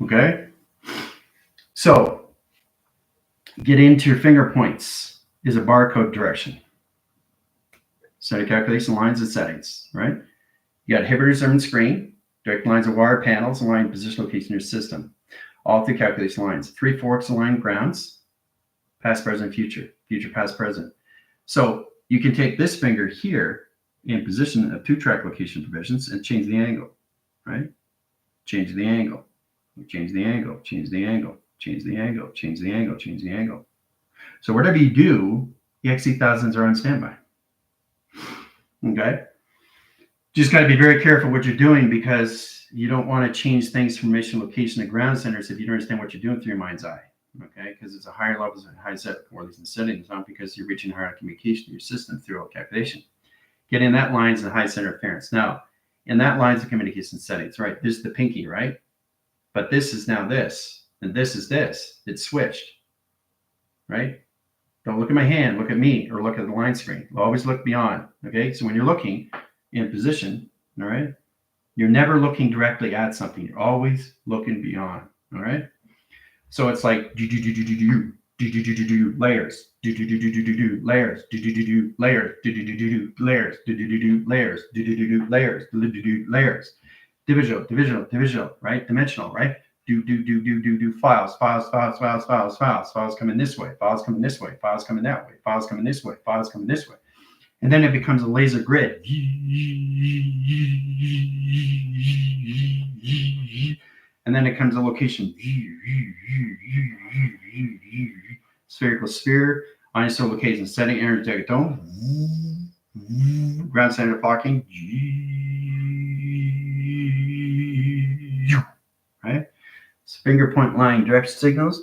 Okay? So, get into your finger points is a barcode direction. Study calculation lines and settings, right? You got inhibitors on the screen, direct lines of wire panels, align position location in your system. All through calculation lines. 3 forks align grounds, past, present, future, future, past, present. So you can take this finger here in position of 2-track location provisions and change the angle, right? Change the angle, change the angle, change the angle, change the angle, change the angle, change the angle. So whatever you do, the XC1000s are on standby. Okay? Just got to be very careful what you're doing because you don't want to change things from mission location to ground centers if you don't understand what you're doing through your mind's eye. Okay? Because it's a higher level, high set for these settings, not because you're reaching higher communication to your system through a calculation. Getting that line's the high center interference. Now, in that line's the communication settings, right? This is the pinky, right? But this is now this, and this is this. It's switched, right? Don't look at my hand, look at me, or look at the line screen. Always look beyond, okay? So when you're looking in position, all right, you're never looking directly at something. You're always looking beyond, all right? So it's like layers, layers, layers, layers, layers, layers, divisional, right? Dimensional, right? Files coming this way, files coming this way, files coming that way, files coming this way, files coming this way. And then it becomes a laser grid. And then it comes a location. Spherical sphere, isotope location, setting, energetic dome, ground center blocking, right? So finger point line direction signals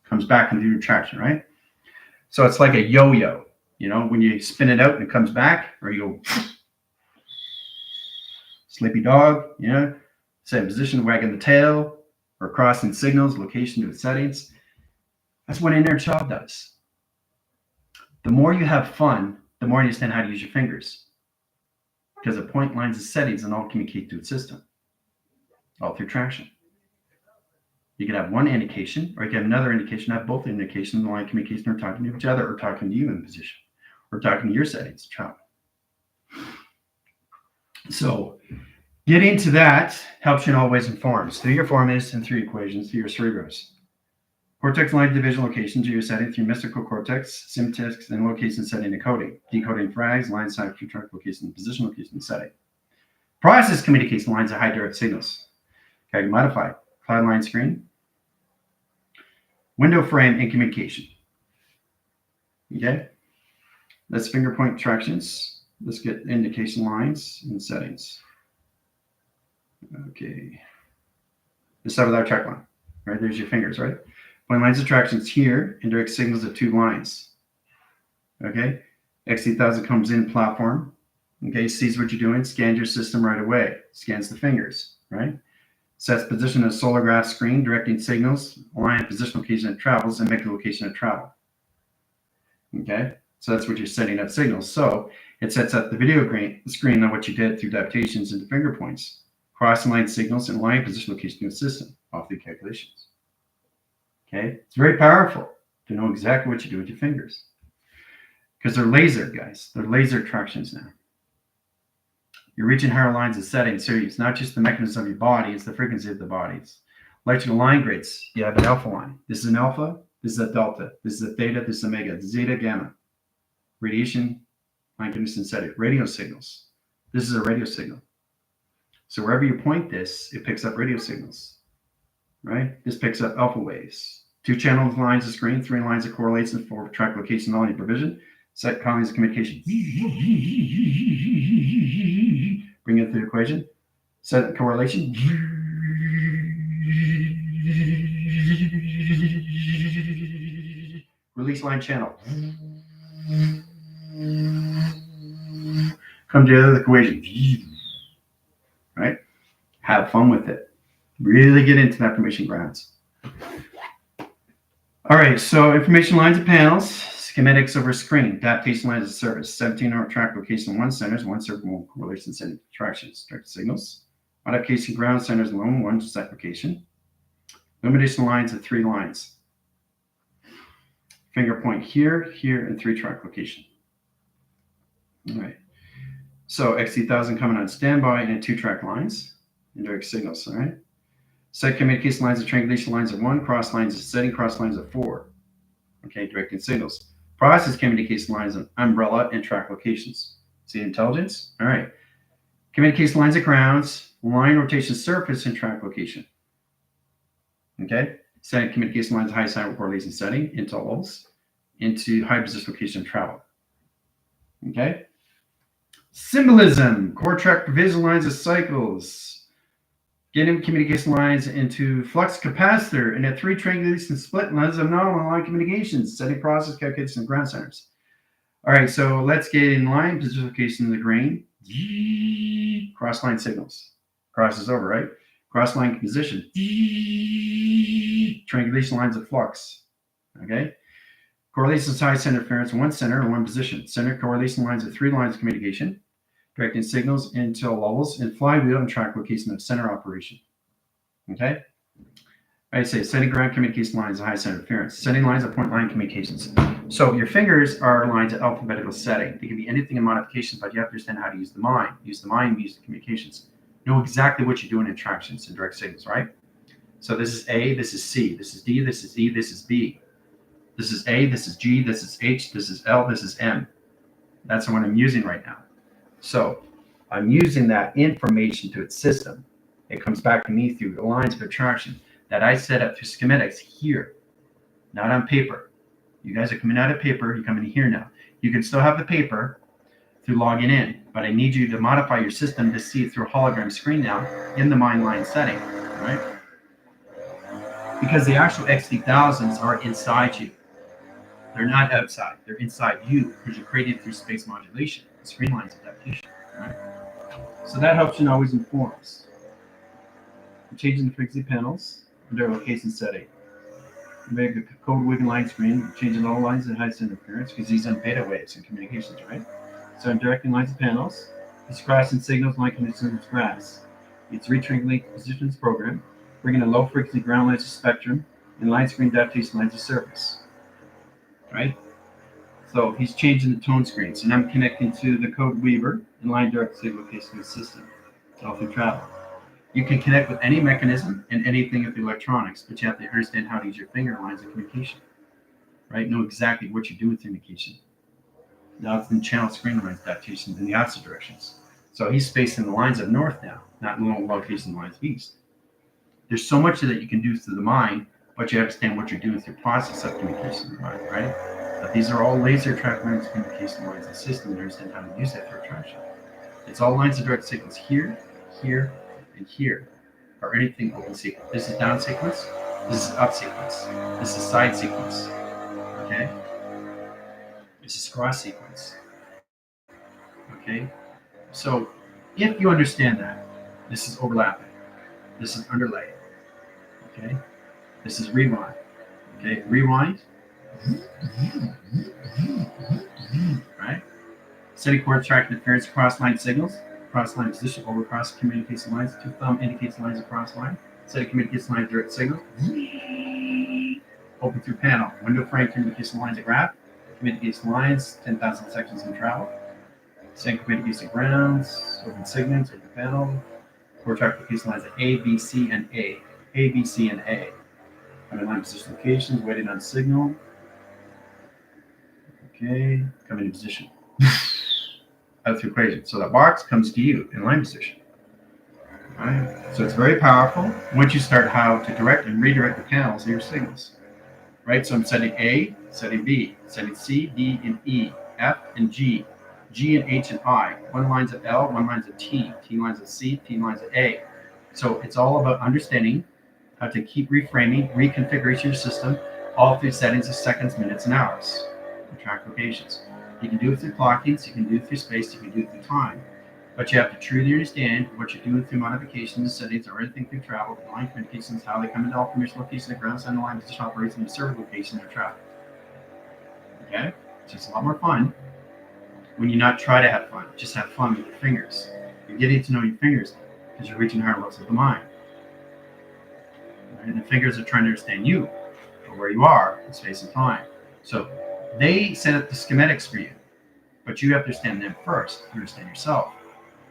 comes back into retraction, right? So it's like a yo-yo, you know, when you spin it out and it comes back, or you go sleepy dog, you know, same position, wagging the tail, or crossing signals, location to settings. That's what an inner child does. The more you have fun, the more you understand how to use your fingers. Because the point lines and settings and all communicate to its system, all through traction. You can have one indication, or you can have another indication, have both indications, the line communication, or talking to each other, or talking to you in position, or talking to your settings, child. So getting to that helps you in all ways and forms, through your formulas and through equations, through your cerebros. Cortex line division locations are your setting through mystical cortex, syntax, and location setting and coding. Decoding frags, line side, track location, position location, setting. Process communication lines are high direct signals. Okay, modify. Cloud line screen. Window frame and communication. Okay, that's finger point tractions. Let's get indication lines and settings. Okay, let's start with our track line. Right, there's your fingers, right? Point lines of tractions here, and direct signals of 2 lines. Okay, XC1000 comes in platform. Okay, sees what you're doing, scans your system right away, scans the fingers, right? Sets position of solar graph screen, directing signals, align position location it travels, and make the location of travel. Okay, so that's what you're setting up signals. So it sets up the video screen on what you did through adaptations into finger points, cross and line signals, and align position location to the system off the calculations. Okay, it's very powerful to know exactly what you do with your fingers because they're laser, guys. They're laser tractions now. You're reaching higher lines of settings. So it's not just the mechanism of your body, it's the frequency of the bodies. Electrical line grids, you have an alpha line. This is an alpha, this is a delta, this is a theta, this is omega, zeta, gamma. Radiation, line condition setting, radio signals. This is a radio signal. So wherever you point this, it picks up radio signals, right? This picks up alpha waves. 2 channel lines of screen, 3 lines of correlation, 4 track location, all in provision. Set colonies of communication. Bring it through the equation. Set correlation. Release line channel. Come together the equation. Right? Have fun with it. Really get into that information grounds. All right, so information lines and panels. Schematics over screen. Adaptation lines of service. 17 hour track location 1 centers, 1 server correlation setting attractions. Direct signals. Modification ground centers alone, 1 set location. Illumination lines of 3 lines. Finger point here, here, and 3 track location. All right. So XT1000 coming on standby and 2 track lines. Indirect signals. All right. Set communication lines of triangulation lines of 1, cross lines of setting, cross lines of 4. Okay, directing signals. Process communication lines of umbrella and track locations. See intelligence? All right. Communication lines of grounds, line rotation surface, and track location. Okay. Setting communication lines of high side correlation setting into levels, into high position location travel. Okay. Symbolism, core track provision lines of cycles. Getting communication lines into flux capacitor and at 3 triangulation split lines of nominal line communications, setting process calculations and ground centers. All right, so let's get in line position location of the grain. Cross line signals. Crosses over, right? Cross line position. Triangulation lines of flux. Okay. Correlation size center interference, 1 center and 1 position. Center correlation lines of 3 lines of communication. Directing signals into levels and flywheel and track location of center operation. Okay. I say setting ground communication lines of high center interference. Setting lines of point line communications. So your fingers are lines of alphabetical setting. They can be anything in modifications, but you have to understand how to use the mind. Use the mind, use the communications. Know exactly what you're doing in tractions and direct signals, right? So this is A, this is C, this is D, this is E, this is B. This is A, this is G, this is H, this is L, this is M. That's the one I'm using right now. So I'm using that information to its system. It comes back to me through the lines of attraction that I set up through schematics here, not on paper. You guys are coming out of paper. You're coming here now. You can still have the paper through logging in, but I need you to modify your system to see it through a hologram screen now in the mind line setting, right? Because the actual XT1000s are inside you. They're not outside. They're inside you because you're created through space modulation, screen lines adaptation. Right? So that helps you always informs. I'm changing the frequency panels under location setting. Make a code wiggle line screen, changing all lines and high center interference because these are beta waves in communications, right? So I'm directing lines of panels. It's crossing signals, line conditions, grass. It's retriangulating positions program, bringing a low frequency ground lines of spectrum and line screen adaptation lines of surface. Right? So he's changing the tone screens, and I'm connecting to the code weaver and line direct signal location system all through travel. You can connect with any mechanism and anything with electronics, but you have to understand how to use your finger lines of communication. Right? Know exactly what you're doing with communication. Now it's in channel screen lines adaptations in the opposite directions. So he's spacing the lines of north now, not in the location lines of east. There's so much that you can do through the mind, but you understand what you're doing through process of communication, right? But these are all laser track lines of communication lines of system. You understand how to use that for attraction. It's all lines of direct signals here, here, and here, or anything open sequence. This is down sequence. This is up sequence. This is side sequence. Okay. This is cross sequence. Okay. So if you understand that, this is overlapping. This is underlay. Okay. This is rewind. Okay. Rewind. Right. Setting course track interference cross line signals. Cross line position over cross communication lines. 2 thumb indicates lines of cross line. Setting communication line direct signal. Open through panel. Window frame communication lines of graph. Communication lines 10,000 sections in travel. Setting communication grounds. Open segments. Open panel. Core track communication lines of A, B, C, and A. A, B, C, and A. Underline position locations. Waiting on signal. Okay. Coming in position. Out through equation. So that box comes to you in line position. All right. So it's very powerful once you start how to direct and redirect the panels of your signals. Right. So I'm setting A, setting B, setting C, D, and E, F, and G, G and H and I. 1 lines of L, 1 lines of T, T lines of C, T lines of A. So it's all about understanding how to keep reframing, reconfiguring your system, all through settings of seconds, minutes, and hours. And track locations. You can do it through clockings, you can do it through space, you can do it through time. But you have to truly understand what you're doing through modifications, settings, or anything through travel, line communications, how they come into all permission location, the ground center line, position operation, and server location, or traffic. Okay? It's just a lot more fun when you not try to have fun. Just have fun with your fingers. You're getting to know your fingers because you're reaching higher levels of the mind. Right? And the fingers are trying to understand you, or where you are in space and time. So they set up the schematics for you, but you have to understand them first to understand yourself.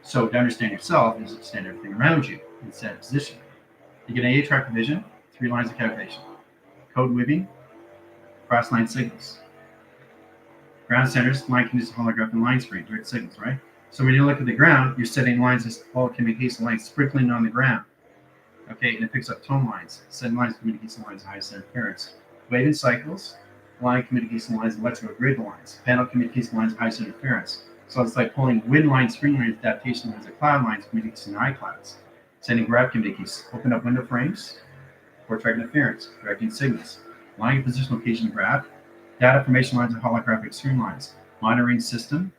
So to understand yourself is to understand everything around you in set position. You get an 8-track division, 3 lines of calculation. Code weaving, cross line signals. Ground centers, line condition, holograph, and line screen, direct signals, right? So when you look at the ground, you're setting lines as all communication lines sprinkling on the ground. Okay, and it picks up tone lines, setting lines, communication lines, highest interference. Waving cycles, line communication lines, electrical grid lines, panel communication lines, highest interference. So it's like pulling wind lines, string lines, adaptation lines, and cloud lines, communication eye clouds. Sending graph communications, open up window frames, 4-track interference, directing signals, line and position location graph, data formation lines and holographic streamlines, monitoring system,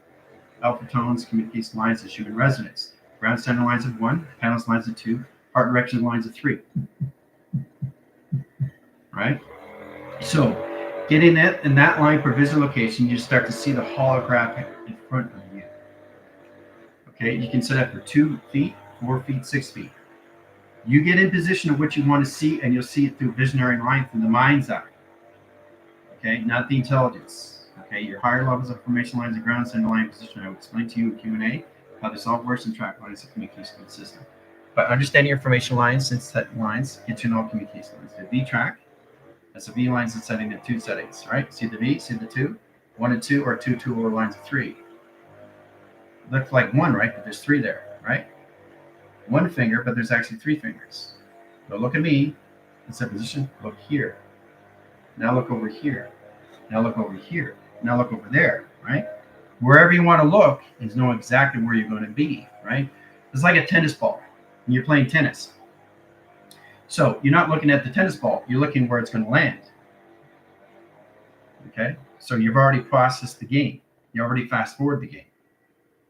alpha tones, communication lines, issue and resonance, ground center lines of 1, panels lines of 2, heart direction lines of 3. Right? So getting that in that line for visual location, you start to see the holographic in front of you. Okay, you can set up for 2 feet, 4 feet, 6 feet. You get in position of what you want to see, and you'll see it through visionary line from the mind's eye. Okay, not the intelligence. Okay, your higher levels of formation lines and ground center line position. I will explain to you in Q&A how this all works and track lines of communication with the system. But understanding your formation lines and set lines get you in all communication lines. The V track, that's the V lines and setting the 2 settings, right? See the V, see the 2, 1 and 2, or 2, 2, or lines of 3. Looks like 1, right? But there's 3 there, right? 1 finger, but there's actually 3 fingers. So look at me, in set position, look here. Now look over here. Now look over here. Now look over there, right? Wherever you want to look is know exactly where you're going to be, right? It's like a tennis ball when you're playing tennis. So you're not looking at the tennis ball, you're looking where it's going to land. Okay? So you've already processed the game. You already fast forward the game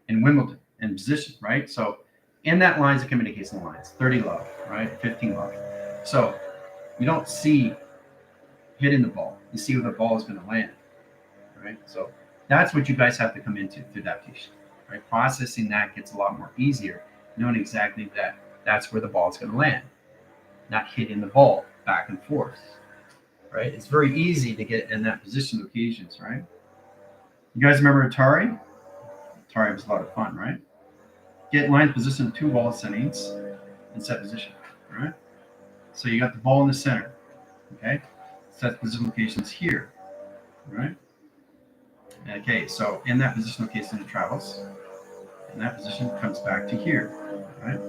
in Wimbledon in position, right? So in that lines of communication lines, 30 love, right? 15 love. So you don't see hitting the ball. You see where the ball is going to land, right? So that's what you guys have to come into through adaptation, right? Processing that gets a lot more easier, knowing exactly that that's where the ball is going to land, not hitting the ball back and forth, right? It's very easy to get in that position occasions, right? You guys remember Atari? Atari was a lot of fun, right? Get line position of 2 ball settings and set position, right? So you got the ball in the center, okay? Set position locations here, right? Okay, so in that position location it travels, and that position comes back to here, right?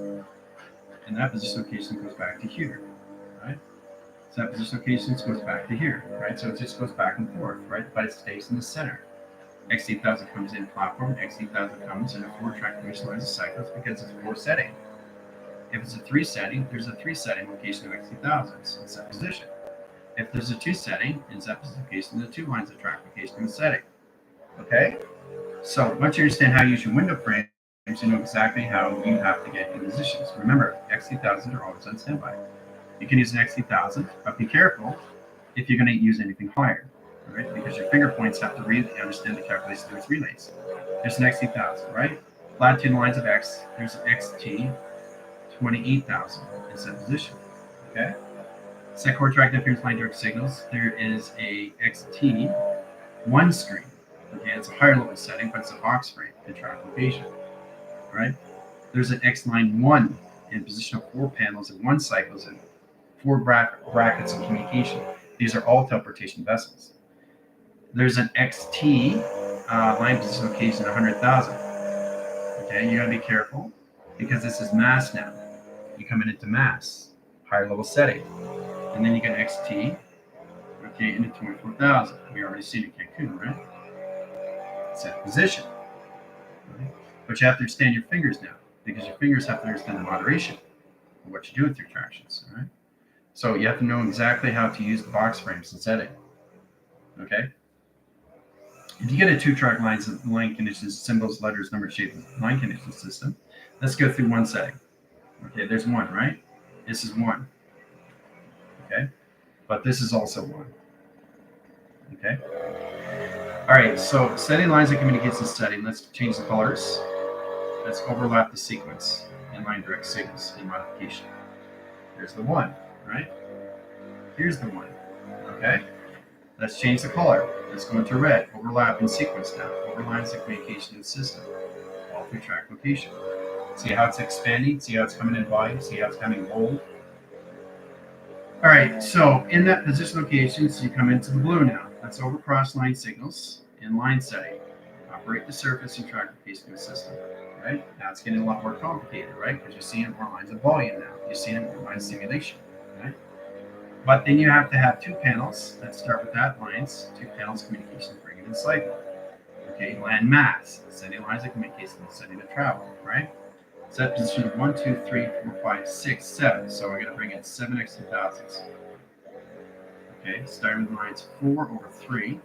And that position location goes back to here, right? So that position location goes back to here, right? So it just goes back and forth, right? But it stays in the center. X8000 comes in platform, X8000 comes in a 4-track commission lines of cycles because it's 4 setting. If it's a 3 setting, there's a 3 setting location of X8000s in set position. If there's a 2 setting, in set location, the 2 lines of track location in the setting. Okay? So once you understand how to use your window frames, you know exactly how you have to get in positions. Remember, X8000s are always on standby. You can use an X8000, but be careful if you're going to use anything higher, right? Because your finger points have to really understand the calculation of its relays. There's an X8000, right? Latitude lines of X, there's an XT 28,000 in set position, okay? Set core track interference line direct signals, there is a XT1 screen. Okay, it's a higher level setting, but it's a box frame in track location, right? There's an X line 1 in position of 4 panels and 1 cycles and 4 brackets of communication. These are all teleportation vessels. There's an XT line position location 100,000. Okay, you gotta be careful because this is mass now. You're coming into mass, higher level setting. And then you get XT, okay, into 24,000. We already seen it in Cancun, right? Set position. Right? But you have to understand your fingers now because your fingers have to understand the moderation of what you're doing through tractions, all right? So you have to know exactly how to use the box frames and setting, okay? If you get a 2-track line conditions, symbols, letters, number, shape, line condition system, let's go through 1 setting. Okay, there's 1, right? This is 1, okay? But this is also 1, okay? All right, so setting lines of communication setting. Let's change the colors. Let's overlap the sequence in line direct signals in modification. Here's the one, right? Here's the one, okay? Let's change the color. Let's go into red. Overlap in sequence now. Over lines of communication in the system. All through track location. See how it's expanding? See how it's coming in volume? See how it's coming bold? All right, so in that position location, so you come into the blue now. Let's over cross line signals in line setting. Operate the surface and track location of the system. Right? Now it's getting a lot more complicated, right? Because you're seeing more lines of volume now. You're seeing more lines of simulation, right? But then you have to have two panels. Let's start with that lines. Two panels communication, bring it in cycle. Okay, land mass, setting lines of communication, setting the travel, right? Set position 1, 2, 3, 4, 5, 6, 7. So we're going to bring in 7 extra thousands. Okay, starting with lines 4 over 3,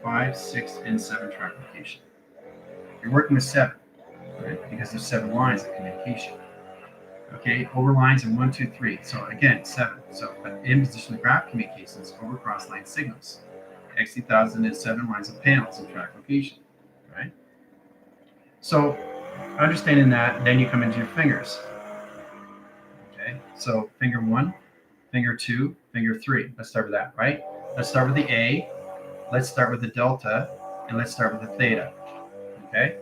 5, 6, and 7 track location. You're working with 7. Right? Because there's 7 lines of communication. Okay, over lines in 1, 2, 3. So again, 7. So but in position graph communications over cross line signals. X2000 is 7 lines of panels in track location. Right? So understanding that, then you come into your fingers. Okay, so finger 1, finger 2, finger 3. Let's start with that, right? Let's start with the A. Let's start with the delta, and let's start with the theta. Okay?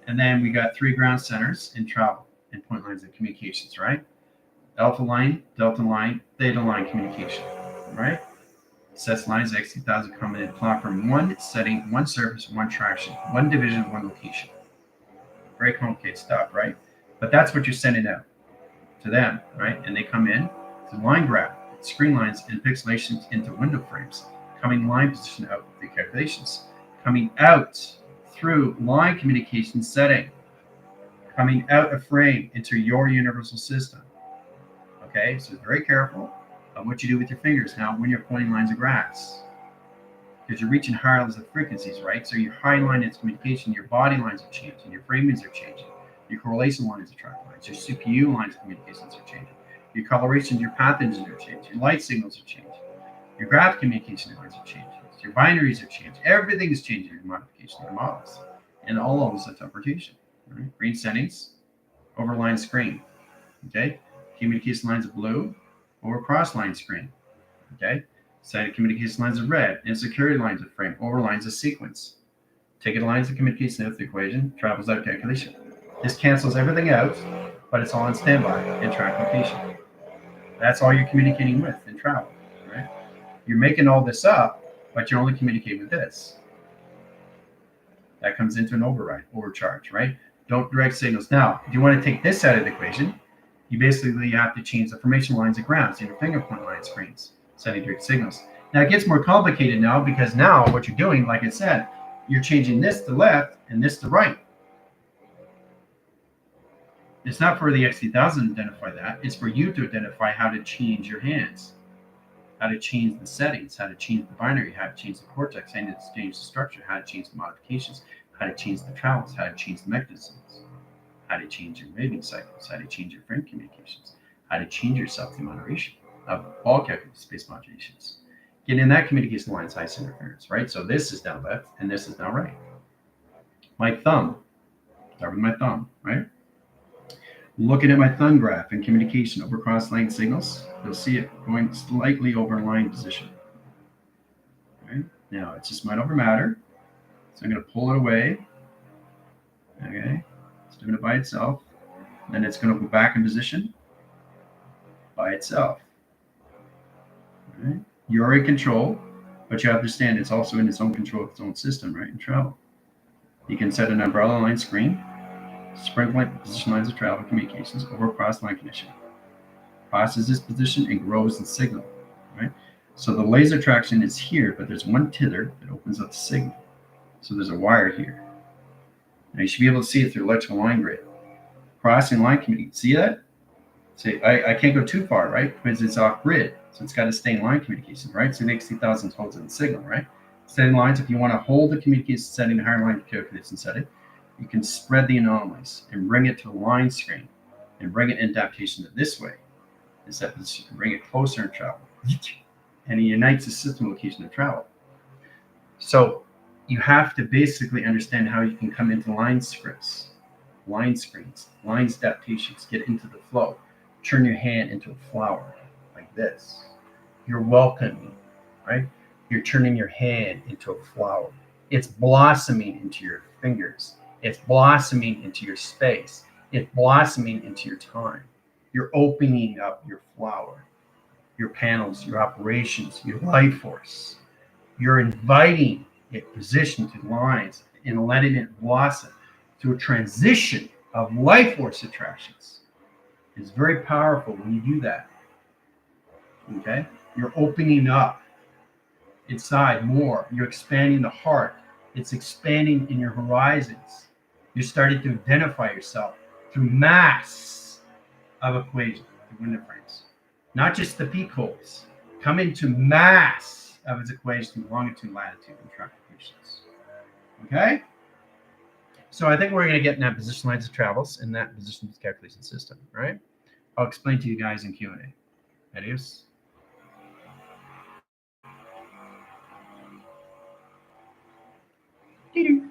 And then we got 3 ground centers in travel and point lines of communications, right? Alpha line, delta line, theta line communication, right? Sets lines X2000 coming in platform 1, setting 1 surface, 1 traction, 1 division, 1 location. Very complicated stuff, right? But that's what you're sending out to them, right? And they come in to line graph, screen lines, and pixelations into window frames, coming line position out with the calculations, coming out through line communication setting, coming out of frame into your universal system. Okay, so very careful of what you do with your fingers now when you're pointing lines of graphs, because you're reaching higher levels of frequencies, right? So your high line is communication, your body lines are changing, your framings are changing, your correlation lines are track lines, your CPU lines of communications are changing, your colorations, your path engines are changing, your light signals are changing, your graph communication lines are changing, your binaries are changing, everything is changing in modification of the models and all levels of interpretation. Right? Green settings, over line screen. Okay, communication lines of blue, over cross line screen. Okay, setting communication lines of red, and security lines of frame, over lines of sequence. Taking lines of communication out of the equation, travels out calculation. This cancels everything out, but it's all on standby in track location. That's all you're communicating with in travel, right? You're making all this up, but you're only communicating with this. That comes into an overcharge, right? Don't direct signals. Now, if you want to take this out of the equation, you basically have to change the formation lines of grounds in your finger point line screens, setting direct signals. Now, it gets more complicated now because now what you're doing, like I said, you're changing this to left and this to right. It's not for the X2000 to identify that. It's for you to identify how to change your hands, how to change the settings, how to change the binary, how to change the cortex, how to change the structure, how to change the modifications, how to change the travels, how to change the mechanisms, how to change your waving cycles, how to change your frame communications, how to change your self-demoderation of all calculated space modulations. Getting in that communication line is high interference, right? So this is now left and this is now right. My thumb, start with my thumb, right? Looking at my thumb graph in communication over cross line signals, you'll see it going slightly over line position. Okay? Now it's just mind over matter. So I'm going to pull it away. Okay, it's doing it by itself. Then it's going to go back in position by itself. Right? You're in control, but you understand it's also in its own control of its own system, right? In travel. You can set an umbrella line screen, sprinkle position lines of travel communications over cross line connection. Processes this position and grows the signal, right? So the laser traction is here, but there's one tether that opens up the signal. So there's a wire here. Now you should be able to see it through electrical line grid. Crossing line communication, see that? See, I can't go too far, right? Because it's off grid. So it's got to stay in line communication, right? So the X2000 holds in the signal, right? Setting lines, if you want to hold the communication setting, higher line calculation setting, you can spread the anomalies and bring it to the line screen and bring it in adaptation to this way. Instead, you can bring it closer in travel. And it unites the system location of travel. So you have to basically understand how you can come into line scripts, line screens, lines adaptations, get into the flow, turn your hand into a flower like this. You're welcoming, right? You're turning your hand into a flower. It's blossoming into your fingers. It's blossoming into your space. It's blossoming into your time. You're opening up your flower, your panels, your operations, your life force. You're inviting it position to lines and letting it blossom through a transition of life force attractions. It's very powerful when you do that. Okay? You're opening up inside more. You're expanding the heart. It's expanding in your horizons. You're starting to identify yourself through mass of equations, the window frames. Not just the peak holes. Come into mass of its equations, longitude, latitude, and trapulations. Okay? So I think we're going to get in that position lines of travels in that position calculation system, right? I'll explain to you guys in Q&A. Adios. Doo-doo.